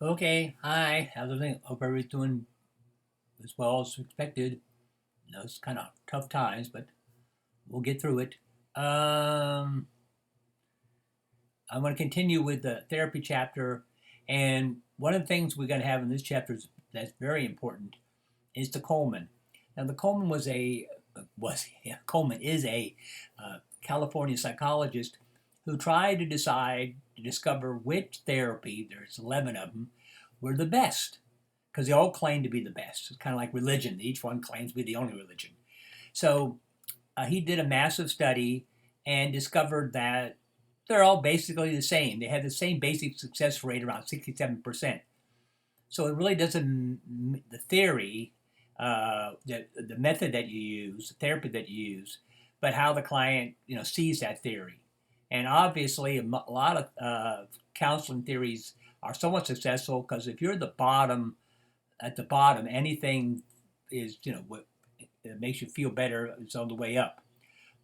Okay, hi. How's everything? Hope everybody's doing as well as expected. It's kind of tough times, but we'll get through it. Um, I'm going to continue with the therapy chapter, and one of the things we're going to have in this chapter that's very important is the Coleman. Now, the Coleman Coleman is a California psychologist who tried to discover which therapy. There's 11 of them were the best because they all claim to be the best. It's kind of like religion. Each one claims to be the only religion. So he did a massive study and discovered that they're all basically the same. They have the same basic success rate, around 67%. So it really doesn't, the theory, the method that you use, the therapy that you use, but how the client, sees that theory. And obviously, a lot of counseling theories are somewhat successful because if you're at the bottom, anything is, what it makes you feel better is on the way up.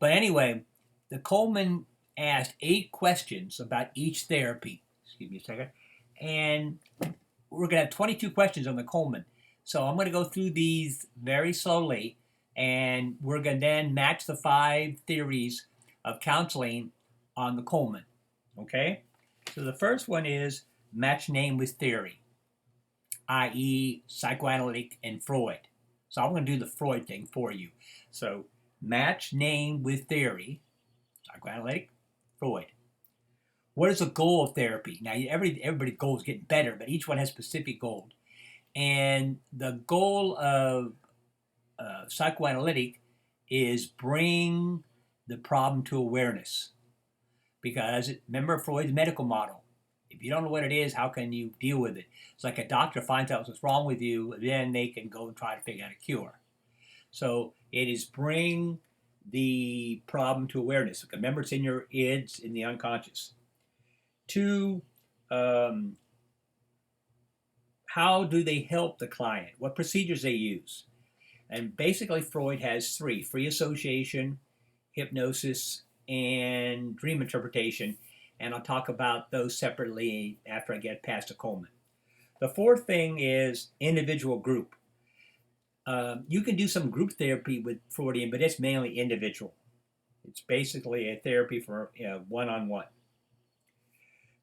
But anyway, the Coleman asked 8 questions about each therapy. Excuse me a second. And we're going to have 22 questions on the Coleman. So I'm going to go through these very slowly, and we're going to then match the 5 theories of counseling on the Coleman. Okay? So the first one is match name with theory, i.e., psychoanalytic and Freud. So I'm going to do the Freud thing for you. So match name with theory, psychoanalytic, Freud. What is the goal of therapy? Now, everybody's goal is getting better, but each one has specific goals. And the goal of psychoanalytic is bring the problem to awareness. Because remember Freud's medical model. If you don't know what it is, how can you deal with it? It's like a doctor finds out what's wrong with you, then they can go and try to figure out a cure. So it is bring the problem to awareness. Remember, it's in your ids, in the unconscious. 2, um, how do they help the client? What procedures they use? And basically, Freud has 3: free association, hypnosis, and dream interpretation. And I'll talk about those separately after I get past the Coleman. The 4th thing is individual group. You can do some group therapy with Freudian, but it's mainly individual. It's basically a therapy for one-on-one.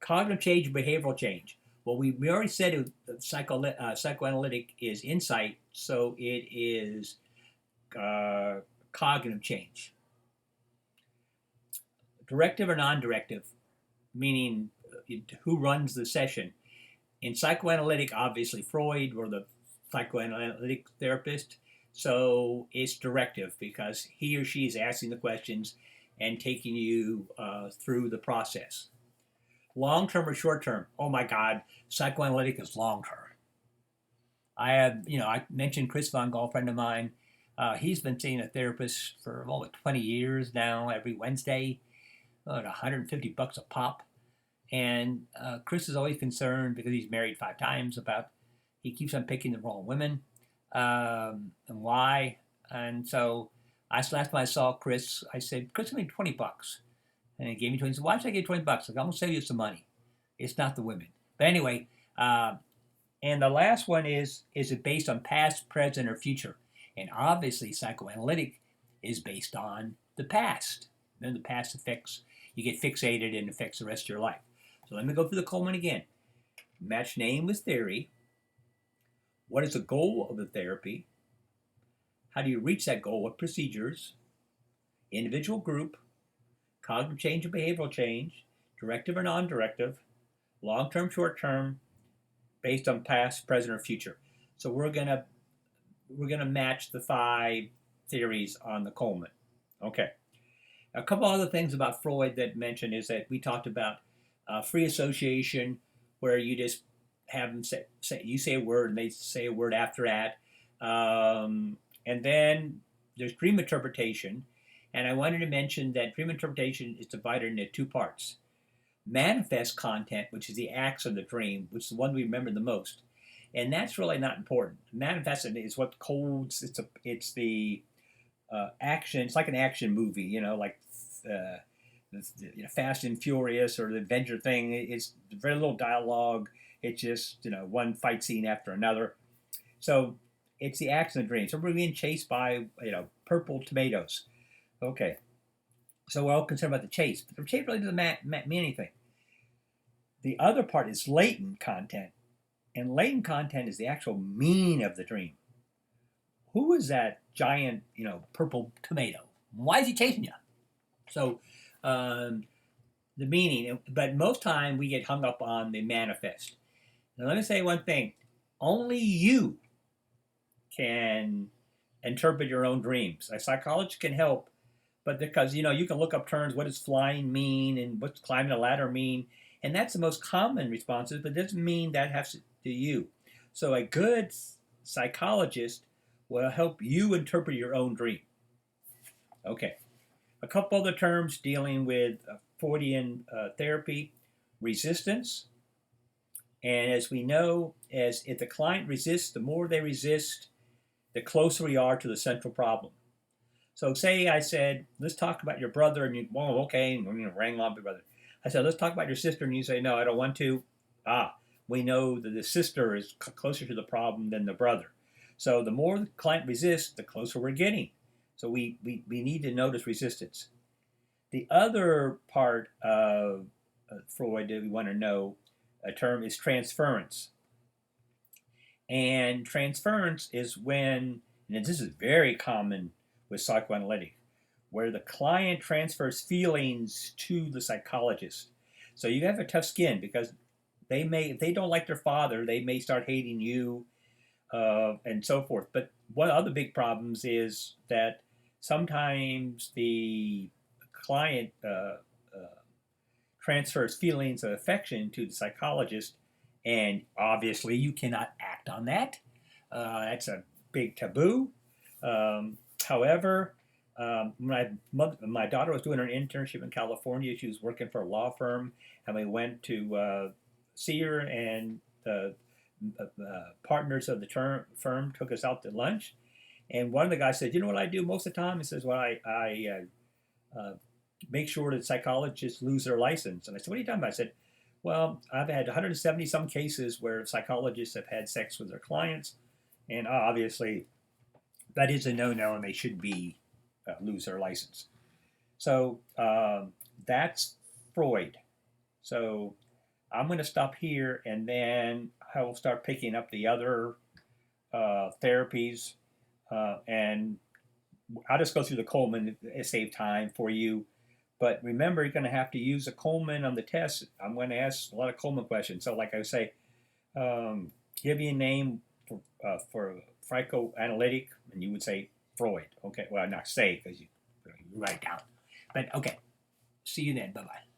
Cognitive change and behavioral change. Well, we already said psychoanalytic is insight, so it is cognitive change. Directive or non-directive, meaning who runs the session. In psychoanalytic, obviously Freud or the psychoanalytic therapist, so it's directive because he or she is asking the questions and taking you through the process. Long-term or short-term? Oh my God, psychoanalytic is long-term. I mentioned Chris Von Gall, a friend of mine. He's been seeing a therapist for over 20 years now, every Wednesday, at $150 a pop. And Chris is always concerned because he's married 5 times about he keeps on picking the wrong women, and why. And so last time I saw Chris, I said, Chris, give me $20. And he gave me 20. He said, why should I give $20? Like, I'm going to save you some money. It's not the women. But anyway, and the last one is it based on past, present, or future? And obviously, psychoanalytic is based on the past. Then the past affects, you get fixated and affects the rest of your life. So let me go through the Coleman again. Match name with theory. What is the goal of the therapy? How do you reach that goal? What procedures? Individual group, cognitive change and behavioral change, directive or non-directive, long-term, short-term, based on past, present, or future. So we're gonna match the 5 theories on the Coleman. Okay. A couple other things about Freud that mentioned is that we talked about free association, where you just have them say you say a word and they say a word after that, and then there's dream interpretation, and I wanted to mention that dream interpretation is divided into 2 parts: manifest content, which is the acts of the dream, which is the one we remember the most, and that's really not important. Manifest is what codes. It's the action. It's like an action movie, like Fast and Furious or the Adventure thing. It's very little dialogue. It's just, one fight scene after another. So it's the action of the dream. So we're being chased by, purple tomatoes. Okay. So we're all concerned about the chase. But the chase really doesn't mean anything. The other part is latent content. And latent content is the actual meaning of the dream. Who is that giant, purple tomato? Why is he chasing you? So the meaning, but most time we get hung up on the manifest. Now let me say one thing. Only you can interpret your own dreams. A psychologist can help, but because, you can look up terms, what does flying mean and what's climbing a ladder mean? And that's the most common responses, but it doesn't mean that has to do you. So a good psychologist will help you interpret your own dream. Okay. A couple other terms dealing with Freudian therapy: resistance. And as we know, if the client resists, the more they resist, the closer we are to the central problem. So say I said, let's talk about your brother, and you, well, okay, and we're going to wrangle on your brother. I said, let's talk about your sister, and you say, no, I don't want to. We know that the sister is closer to the problem than the brother. So the more the client resists, the closer we're getting. So we need to notice resistance. The other part of Freud that we want to know, a term, is transference. And transference is when, and this is very common with psychoanalytic, where the client transfers feelings to the psychologist. So you have a tough skin because if they don't like their father, they may start hating you, and so forth. But one of the big problems is that sometimes the client transfers feelings of affection to the psychologist, and obviously you cannot act on that. That's a big taboo. However, my daughter was doing her internship in California. She was working for a law firm, and we went to see her, and the partners of the firm took us out to lunch. And one of the guys said, you know what I do most of the time? He says, well, I make sure that psychologists lose their license. And I said, what are you talking about? I said, well, I've had 170 some cases where psychologists have had sex with their clients, and obviously that is a no-no, and they should be lose their license. So that's Freud. So I'm going to stop here, and then I will start picking up the other therapies, and I'll just go through the Coleman to save time for you. But remember, you're going to have to use a Coleman on the test. I'm going to ask a lot of Coleman questions. So like I say, give me a name for psychoanalytic, and you would say Freud. Okay, well, not say, because you write it down. But okay, see you then. Bye-bye.